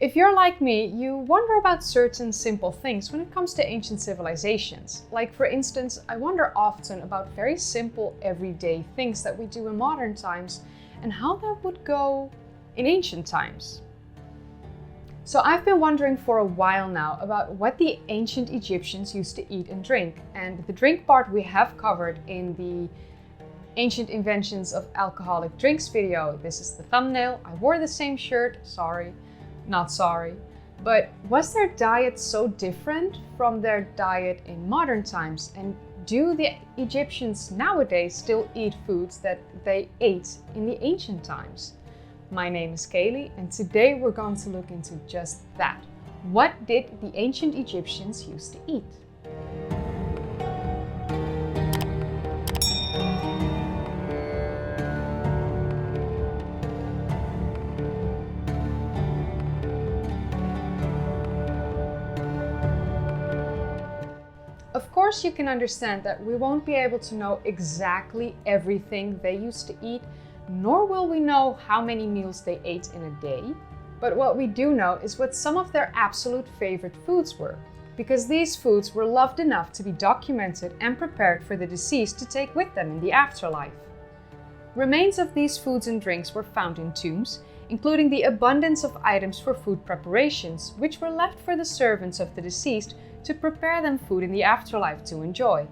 If you're like me, you wonder about certain simple things when it comes to ancient civilizations. Like for instance, I wonder often about very simple everyday things that we do in modern times and how that would go in ancient times. So I've been wondering for a while now about what the ancient Egyptians used to eat and drink. And the drink part we have covered in the Ancient Inventions of Alcoholic Drinks video. This is the thumbnail. I wore the same shirt, sorry. Not sorry. But was their diet so different from their diet in modern times? And do the Egyptians nowadays still eat foods that they ate in the ancient times? My name is Kaylee, and today we're going to look into just that. What did the ancient Egyptians used to eat? Of course, you can understand that we won't be able to know exactly everything they used to eat, nor will we know how many meals they ate in a day. But what we do know is what some of their absolute favorite foods were, because these foods were loved enough to be documented and prepared for the deceased to take with them in the afterlife. Remains of these foods and drinks were found in tombs, including the abundance of items for food preparations, which were left for the servants of the deceased to prepare them food in the afterlife to enjoy.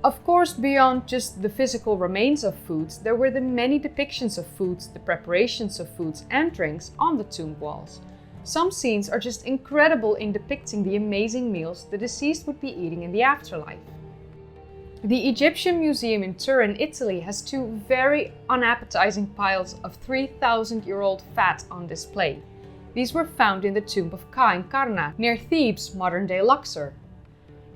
Of course, beyond just the physical remains of foods, there were the many depictions of foods, the preparations of foods and drinks on the tomb walls. Some scenes are just incredible in depicting the amazing meals the deceased would be eating in the afterlife. The Egyptian Museum in Turin, Italy has two very unappetizing piles of 3,000-year-old fat on display. These were found in the tomb of Ka in Karnak, near Thebes, modern-day Luxor.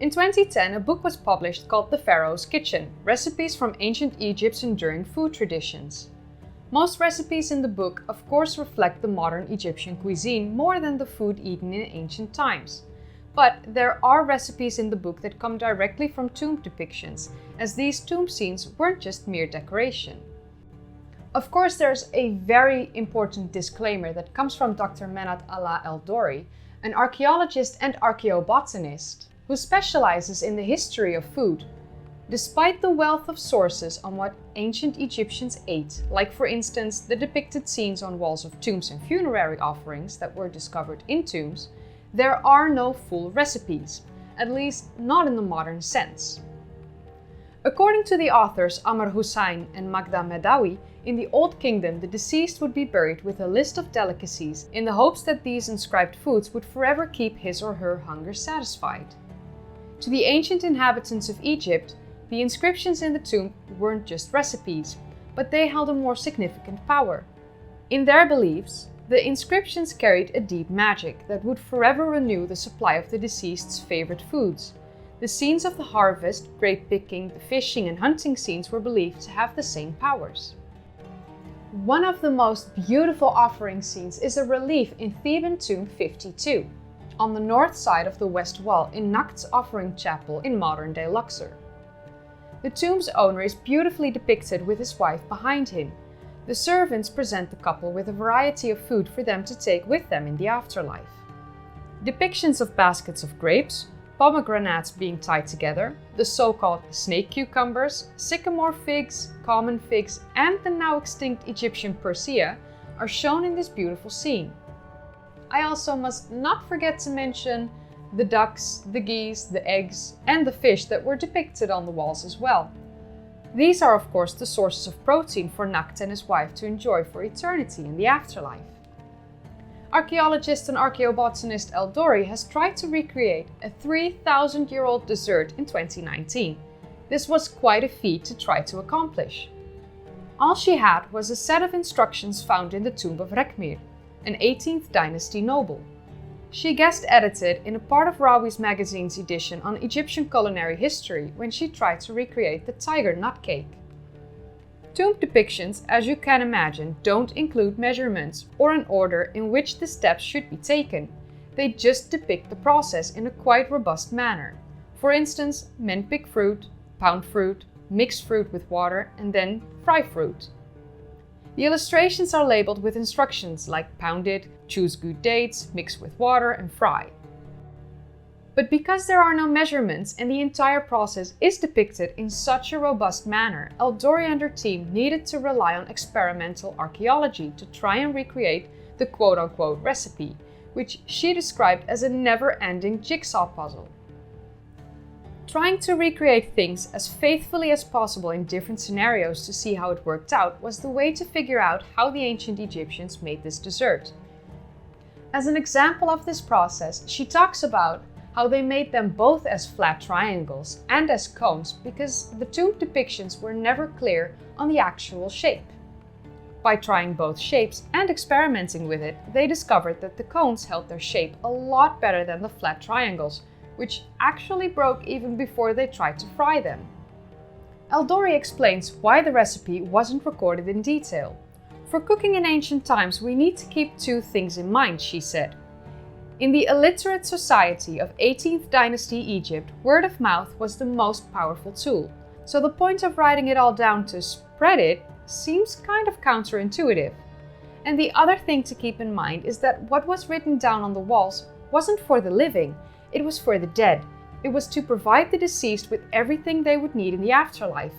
In 2010, a book was published called The Pharaoh's Kitchen: Recipes from Ancient Egypt's Enduring Food Traditions. Most recipes in the book, of course, reflect the modern Egyptian cuisine more than the food eaten in ancient times. But there are recipes in the book that come directly from tomb depictions, as these tomb scenes weren't just mere decoration. Of course, there's a very important disclaimer that comes from Dr. Menhat-Allah El-Dori, an archaeologist and archaeobotanist who specializes in the history of food. Despite the wealth of sources on what ancient Egyptians ate, like for instance the depicted scenes on walls of tombs and funerary offerings that were discovered in tombs, there are no full recipes, at least not in the modern sense. According to the authors Amr Hussain and Magda Medawi, in the Old Kingdom, the deceased would be buried with a list of delicacies in the hopes that these inscribed foods would forever keep his or her hunger satisfied. To the ancient inhabitants of Egypt, the inscriptions in the tomb weren't just recipes, but they held a more significant power. In their beliefs, the inscriptions carried a deep magic that would forever renew the supply of the deceased's favorite foods. The scenes of the harvest, grape picking, the fishing and hunting scenes were believed to have the same powers. One of the most beautiful offering scenes is a relief in Theban Tomb 52, on the north side of the west wall in Nakt's offering chapel in modern-day Luxor. The tomb's owner is beautifully depicted with his wife behind him. The servants present the couple with a variety of food for them to take with them in the afterlife. Depictions of baskets of grapes, pomegranates being tied together, the so-called snake cucumbers, sycamore figs, common figs, and the now extinct Egyptian persea are shown in this beautiful scene. I also must not forget to mention the ducks, the geese, the eggs, and the fish that were depicted on the walls as well. These are of course the sources of protein for Nakt and his wife to enjoy for eternity in the afterlife. Archaeologist and archaeobotanist El-Dori has tried to recreate a 3,000-year-old dessert in 2019. This was quite a feat to try to accomplish. All she had was a set of instructions found in the tomb of Rekhmir, an 18th dynasty noble. She guest edited in a part of Rawi's magazine's edition on Egyptian culinary history when she tried to recreate the tiger nut cake. Tomb depictions, as you can imagine, don't include measurements or an order in which the steps should be taken. They just depict the process in a quite robust manner. For instance, men pick fruit, pound fruit, mix fruit with water, and then fry fruit. The illustrations are labeled with instructions like pound it, choose good dates, mix with water and fry. But because there are no measurements and the entire process is depicted in such a robust manner, Eldori and her team needed to rely on experimental archaeology to try and recreate the quote-unquote recipe, which she described as a never-ending jigsaw puzzle. Trying to recreate things as faithfully as possible in different scenarios to see how it worked out was the way to figure out how the ancient Egyptians made this dessert. As an example of this process, she talks about how they made them both as flat triangles and as cones because the tomb depictions were never clear on the actual shape. By trying both shapes and experimenting with it, they discovered that the cones held their shape a lot better than the flat triangles, which actually broke even before they tried to fry them. Eldori explains why the recipe wasn't recorded in detail. For cooking in ancient times, we need to keep two things in mind, she said. In the illiterate society of 18th dynasty Egypt, word of mouth was the most powerful tool, so the point of writing it all down to spread it seems kind of counterintuitive. And the other thing to keep in mind is that what was written down on the walls wasn't for the living, it was for the dead. It was to provide the deceased with everything they would need in the afterlife.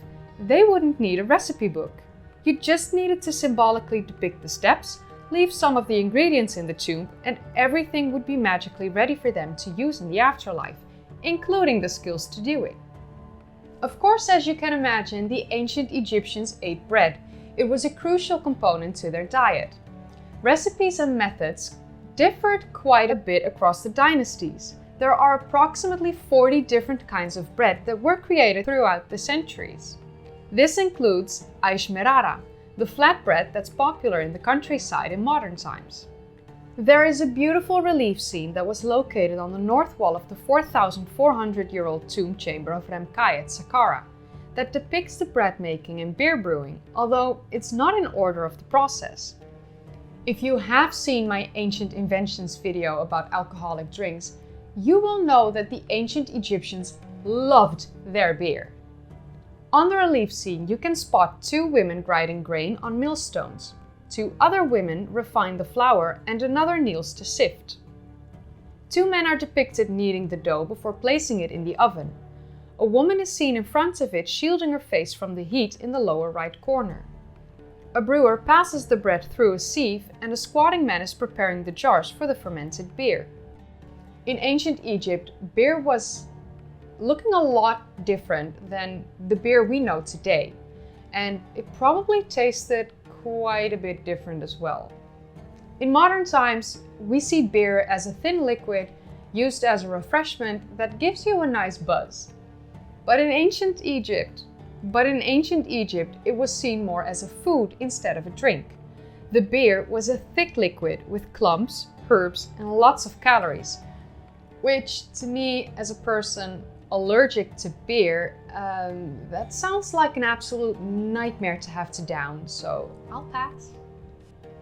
They wouldn't need a recipe book. You just needed to symbolically depict the steps, leave some of the ingredients in the tomb, and everything would be magically ready for them to use in the afterlife, including the skills to do it. Of course, as you can imagine, the ancient Egyptians ate bread. It was a crucial component to their diet. Recipes and methods differed quite a bit across the dynasties. There are approximately 40 different kinds of bread that were created throughout the centuries. This includes aish merara, the flatbread that's popular in the countryside in modern times. There is a beautiful relief scene that was located on the north wall of the 4,400-year-old tomb chamber of Remkai at Saqqara that depicts the bread making and beer brewing, although it's not in order of the process. If you have seen my Ancient Inventions video about alcoholic drinks, you will know that the ancient Egyptians loved their beer. On the relief scene, you can spot two women grinding grain on millstones. Two other women refine the flour and another kneels to sift. Two men are depicted kneading the dough before placing it in the oven. A woman is seen in front of it, shielding her face from the heat in the lower right corner. A brewer passes the bread through a sieve and a squatting man is preparing the jars for the fermented beer. In ancient Egypt, beer was looking a lot different than the beer we know today, and it probably tasted quite a bit different as well. In modern times, we see beer as a thin liquid used as a refreshment that gives you a nice buzz. But in ancient Egypt, it was seen more as a food instead of a drink. The beer was a thick liquid with clumps, herbs, and lots of calories, which to me, as a person allergic to beer, that sounds like an absolute nightmare to have to down, so I'll pass.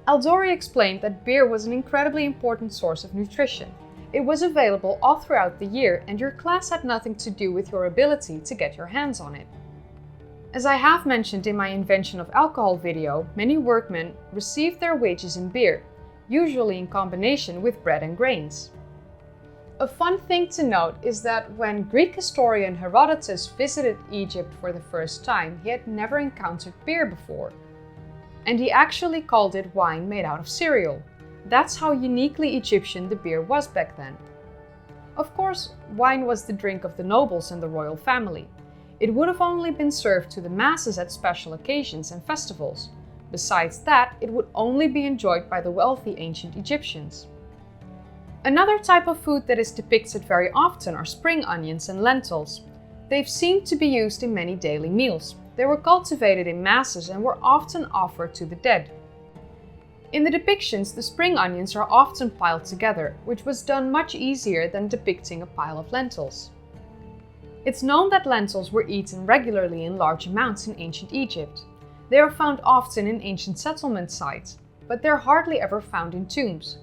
Eldori explained that beer was an incredibly important source of nutrition. It was available all throughout the year, and your class had nothing to do with your ability to get your hands on it. As I have mentioned in my Invention of Alcohol video, many workmen received their wages in beer, usually in combination with bread and grains. A fun thing to note is that when Greek historian Herodotus visited Egypt for the first time, he had never encountered beer before. And he actually called it wine made out of cereal. That's how uniquely Egyptian the beer was back then. Of course, wine was the drink of the nobles and the royal family. It would have only been served to the masses at special occasions and festivals. Besides that, it would only be enjoyed by the wealthy ancient Egyptians. Another type of food that is depicted very often are spring onions and lentils. They've seemed to be used in many daily meals. They were cultivated in masses and were often offered to the dead. In the depictions, the spring onions are often piled together, which was done much easier than depicting a pile of lentils. It's known that lentils were eaten regularly in large amounts in ancient Egypt. They are found often in ancient settlement sites, but they're hardly ever found in tombs.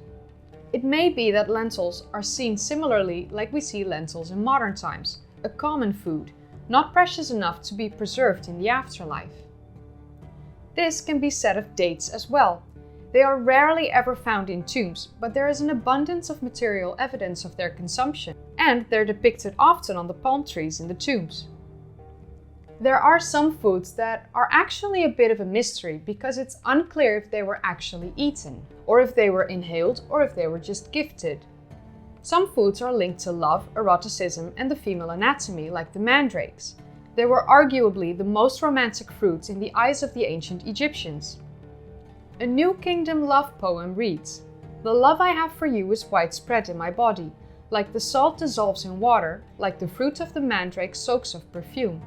It may be that lentils are seen similarly like we see lentils in modern times, a common food, not precious enough to be preserved in the afterlife. This can be said of dates as well. They are rarely ever found in tombs, but there is an abundance of material evidence of their consumption, and they're depicted often on the palm trees in the tombs. There are some foods that are actually a bit of a mystery because it's unclear if they were actually eaten, or if they were inhaled, or if they were just gifted. Some foods are linked to love, eroticism, and the female anatomy, like the mandrakes. They were arguably the most romantic fruits in the eyes of the ancient Egyptians. A New Kingdom love poem reads, "The love I have for you is widespread in my body, like the salt dissolves in water, like the fruit of the mandrake soaks of perfume."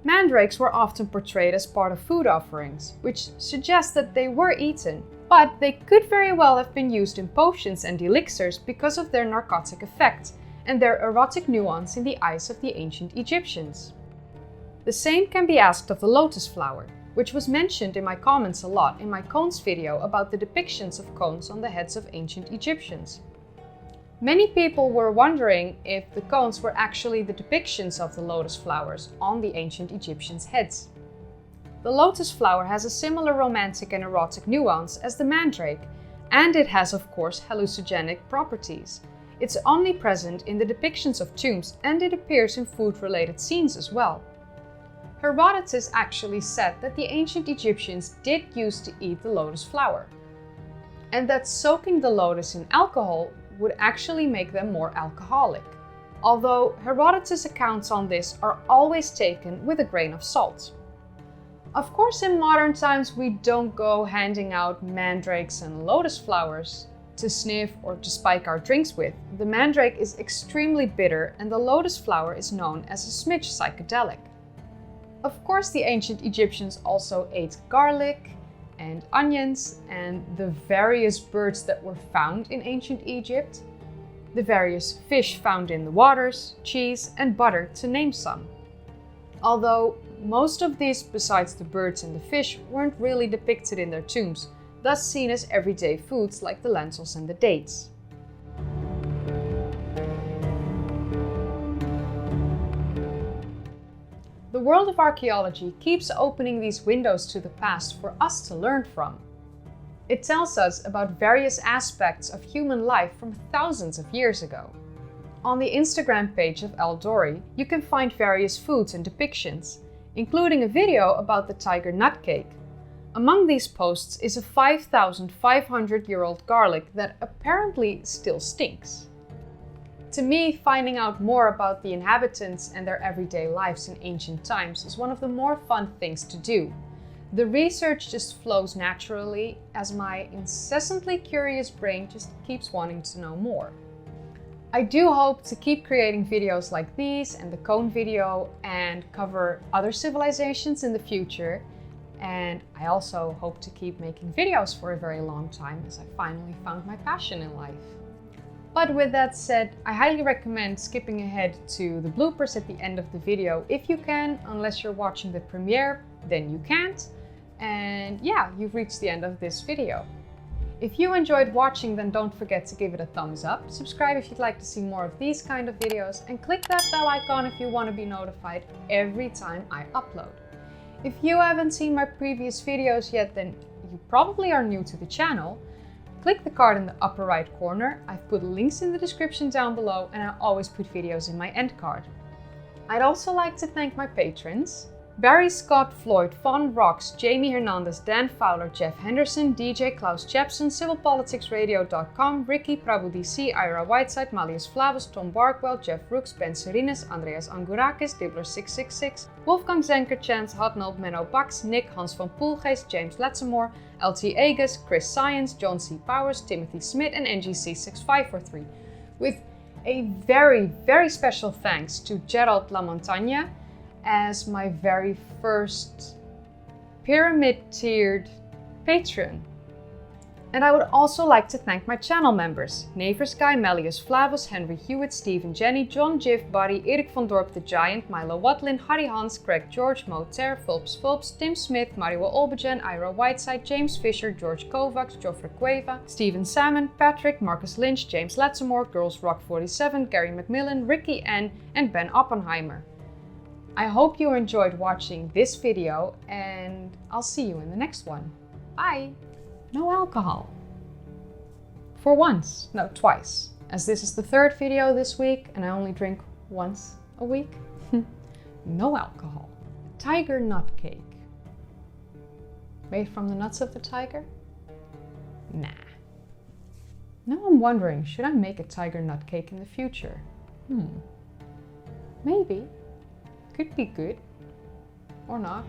Mandrakes were often portrayed as part of food offerings, which suggests that they were eaten, but they could very well have been used in potions and elixirs because of their narcotic effect and their erotic nuance in the eyes of the ancient Egyptians. The same can be asked of the lotus flower, which was mentioned in my comments a lot in my cones video about the depictions of cones on the heads of ancient Egyptians. Many people were wondering if the cones were actually the depictions of the lotus flowers on the ancient Egyptians' heads. The lotus flower has a similar romantic and erotic nuance as the mandrake, and it has of course hallucinogenic properties. It's omnipresent in the depictions of tombs, and it appears in food-related scenes as well. Herodotus actually said that the ancient Egyptians did used to eat the lotus flower, and that soaking the lotus in alcohol would actually make them more alcoholic. Although Herodotus' accounts on this are always taken with a grain of salt. Of course, in modern times we don't go handing out mandrakes and lotus flowers to sniff or to spike our drinks with. The mandrake is extremely bitter, and the lotus flower is known as a smidge psychedelic. Of course, the ancient Egyptians also ate garlic and onions and the various birds that were found in ancient Egypt, the various fish found in the waters, cheese and butter, to name some. Although most of these, besides the birds and the fish, weren't really depicted in their tombs, thus seen as everyday foods like the lentils and the dates. The world of archaeology keeps opening these windows to the past for us to learn from. It tells us about various aspects of human life from thousands of years ago. On the Instagram page of El Dori, you can find various foods and depictions, including a video about the tiger nut cake. Among these posts is a 5,500-year-old garlic that apparently still stinks. To me, finding out more about the inhabitants and their everyday lives in ancient times is one of the more fun things to do. The research just flows naturally as my incessantly curious brain just keeps wanting to know more. I do hope to keep creating videos like these and the cone video and cover other civilizations in the future. And I also hope to keep making videos for a very long time as I finally found my passion in life. But with that said, I highly recommend skipping ahead to the bloopers at the end of the video if you can, unless you're watching the premiere, then you can't. And yeah, you've reached the end of this video. If you enjoyed watching, then don't forget to give it a thumbs up, subscribe if you'd like to see more of these kind of videos, and click that bell icon if you want to be notified every time I upload. If you haven't seen my previous videos yet, then you probably are new to the channel. Click the card in the upper right corner. I've put links in the description down below, and I always put videos in my end card. I'd also like to thank my patrons: Barry Scott, Floyd, Von Rocks, Jamie Hernandez, Dan Fowler, Jeff Henderson, DJ Klaus Jepson, civilpoliticsradio.com, Ricky, Prabhu DC, Ira Whiteside, Malleus Flavus, Tom Barkwell, Jeff Rooks, Ben Serines, Andreas Angurakis, Dibbler666, Wolfgang Zenker, Chance, Hotnell, Menno Bax, Nick, Hans van Poelgeest, James Letsemore, LT Agus, Chris Science, John C. Powers, Timothy Smith, and NGC6543. With a very, very special thanks to Gerald Lamontagne as my very first pyramid-tiered patron. And I would also like to thank my channel members: Neighbors Guy, Malleus Flavus, Henry Hewitt, Stephen Jenny, John Jiff, Buddy, Erik van Dorp the Giant, Milo Watlin, Harry Hans, Craig George, Mo Ter, Fulps, Tim Smith, Mario Olbegen, Ira Whiteside, James Fisher, George Kovacs, Joffrey Cueva, Stephen Salmon, Patrick, Marcus Lynch, James Letsemore, Girls Rock 47, Gary McMillan, Ricky N, and Ben Oppenheimer. I hope you enjoyed watching this video, and I'll see you in the next one. Bye! No alcohol. For once, no, twice. As this is the third video this week and I only drink once a week. No alcohol. Tiger nut cake. Made from the nuts of the tiger? Nah. Now I'm wondering, should I make a tiger nut cake in the future? Maybe. Could be good. Or not.